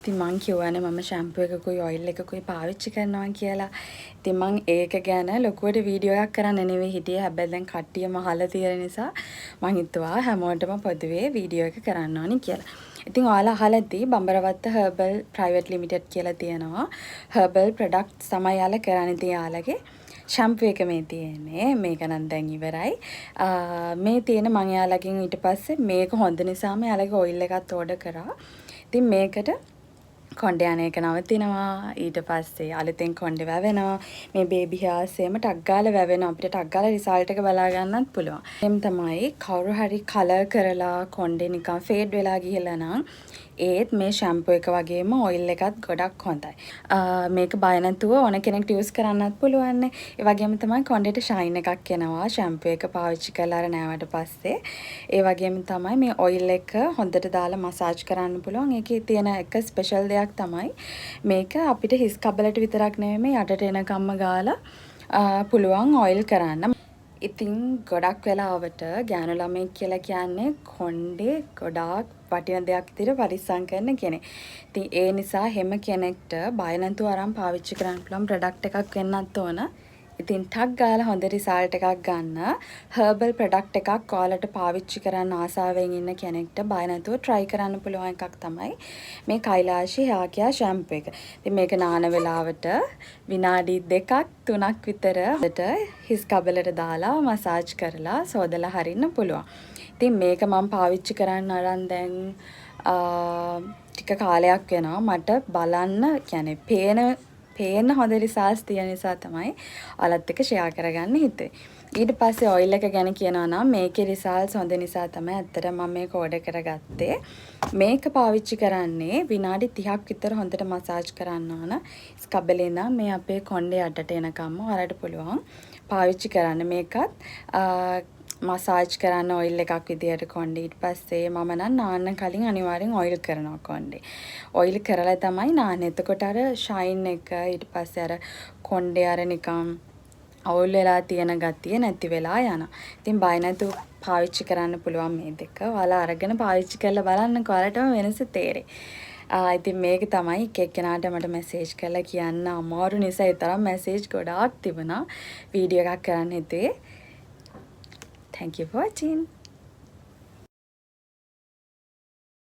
ඉතින් මං කියවනේ මම ෂැම්පූ එකකුයි ඔයිල් එකකුයි පාවිච්චි කරනවා කියලා. ඉතින් මං ඒක ගැන ලොකුවට වීඩියෝ එකක් කරන්න නෙවෙයි හිටියේ. හැබැයි දැන් කට්ටියම අහලා තියෙන නිසා මං හිතුවා හැමෝටම පොදුවේ වීඩියෝ එක කරන්න ඕනි කියලා. ඉතින් ඔයාලා අහලා ඇති බම්බරවත්ත හර්බල් ප්‍රයිවට් ලිමිටඩ් කියලා තියෙනවා. හර්බල් ප්‍රොඩක්ට්ස් තමයි යාලා කරන්නේ. ඉතින් යාලගේ ෂැම්පූ එක මේ තියෙන්නේ. මේක නම් දැන් ඉවරයි. මේ තියෙන මං යාලගෙන් ඊට පස්සේ මේක හොඳ නිසාම යාලගේ ඔයිල් එකත් ඕඩර් කරා. ඉතින් මේකට කොණ්ඩේ යන එක නවතිනවා. ඊට පස්සේ අලුතෙන් කොණ්ඩේ වැවෙනවා. මේ බේබි හේර්ස් එහෙම ටක් ගාලා වැවෙනවා. අපිට ටක් ගාලා රිසල්ට් එක බලා ගන්නත් පුළුවන්. එම් තමයි කවුරු හරි කලර් කරලා කොණ්ඩේ නිකන් ෆේඩ් වෙලා ගිහලා නම් ඒත් මේ ෂැම්පූ එක වගේම ඔයිල් එකත් ගොඩක් හොඳයි. මේක බය නැතුව ඕන කෙනෙක්ට යූස් කරන්නත් පුළුවන්. ඒ වගේම තමයි කොණ්ඩේට ෂයින් එකක් එනවා ෂැම්පූ එක පාවිච්චි කරලා අර නෑවට පස්සේ. ඒ වගේම තමයි මේ ඔයිල් එක හොඳට දාලා මසාජ් කරන්න පුළුවන්. ඒකේ තියෙන එක ස්පෙෂල් දෙයක් තමයි මේක අපිට හිස් කබලට විතරක් නෙමෙයි මේ යටට එනකම්ම ගාලා පුළුවන් ඔයිල් කරන්න. ඉතින් ගොඩක් වෙලාවට ගෑනු ළමයි කියලා කියන්නේ කොණ්ඩේ ගොඩාක් වටින දෙයක් විදිහට පරිස්සම් කරන කෙනෙක්. ඉතින් ඒ නිසා හැම කෙනෙක්ට බය නැතුව අරන් පාවිච්චි කරන්න පුළුවන් ප්‍රොඩක්ට් එකක් වෙන්නත් ඕන. ඉතින් ටක් ගාලා හොඳ රිසල්ට් එකක් ගන්න හර්බල් ප්‍රොඩක්ට් එකක් ඔයාලට පාවිච්චි කරන්න ආසාවෙන් ඉන්න කෙනෙක්ට බය නැතුව try කරන්න පුළුවන් එකක් තමයි මේ කෛලාශී හේර් කෙයාර් ෂැම්පූ එක. ඉතින් මේක නාන වෙලාවට විනාඩි 2ක් 3ක් විතර හිස් කබලට දාලා මසාජ් කරලා සෝදලා හරින්න පුළුවන්. ඉතින් මේක මම පාවිච්චි කරන්න අරන් දැන් ටික කාලයක් වෙනවා. මට බලන්න කියන්නේ පේන හොඳ රිසල්ට්ස් තියෙන නිසා තමයි ඔයාලත් එක්ක ෂෙයා කරගන්න හිතුවේ. ඊට පස්සේ ඔයිල් එක ගැන කියනවා නම් මේකේ රිසල්ට්ස් හොඳ නිසා තමයි ඇත්තටම මම මේක ඕඩර් කරගත්තේ. මේක පාවිච්චි කරන්නේ විනාඩි 30ක් විතර හොඳට මසාජ් කරන්න ඕන. ස්කබලේ ඉඳන් මේ අපේ කොණ්ඩේ යටට එනකම්ම ඔයාලට පුළුවන් පාවිච්චි කරන්න. මේකත් මසාජ් කරන්න ඔයිල් එකක් විදියට කොණ්ඩේ. ඊට පස්සේ මම නම් නාන්න කලින් අනිවාර්යෙන් ඔයිල් කරනවා කොණ්ඩේ. ඔයිල් කරලා තමයි නාන්නේ. එතකොට අර ෂයින් එක ඊට පස්සේ අර කොණ්ඩේ අර නිකන් අවුල් වෙලා තියෙන ගතිය නැති වෙලා යනවා. ඉතින් බය නැතුව පාවිච්චි කරන්න පුළුවන් මේ දෙක. ඔයාලා අරගෙන පාවිච්චි කරලා බලන්න ඔයාලටම වෙනස තේරෙයි. ඉතින් මේක තමයි එක එක්කෙනාට මට මැසේජ් කරලා කියන්න අමාරු නිසා ඒ තරම් මැසේජ් ගොඩාක් තිබුණා. වීඩියෝ එකක් කරන්න හිතුවේ. Thank you for watching.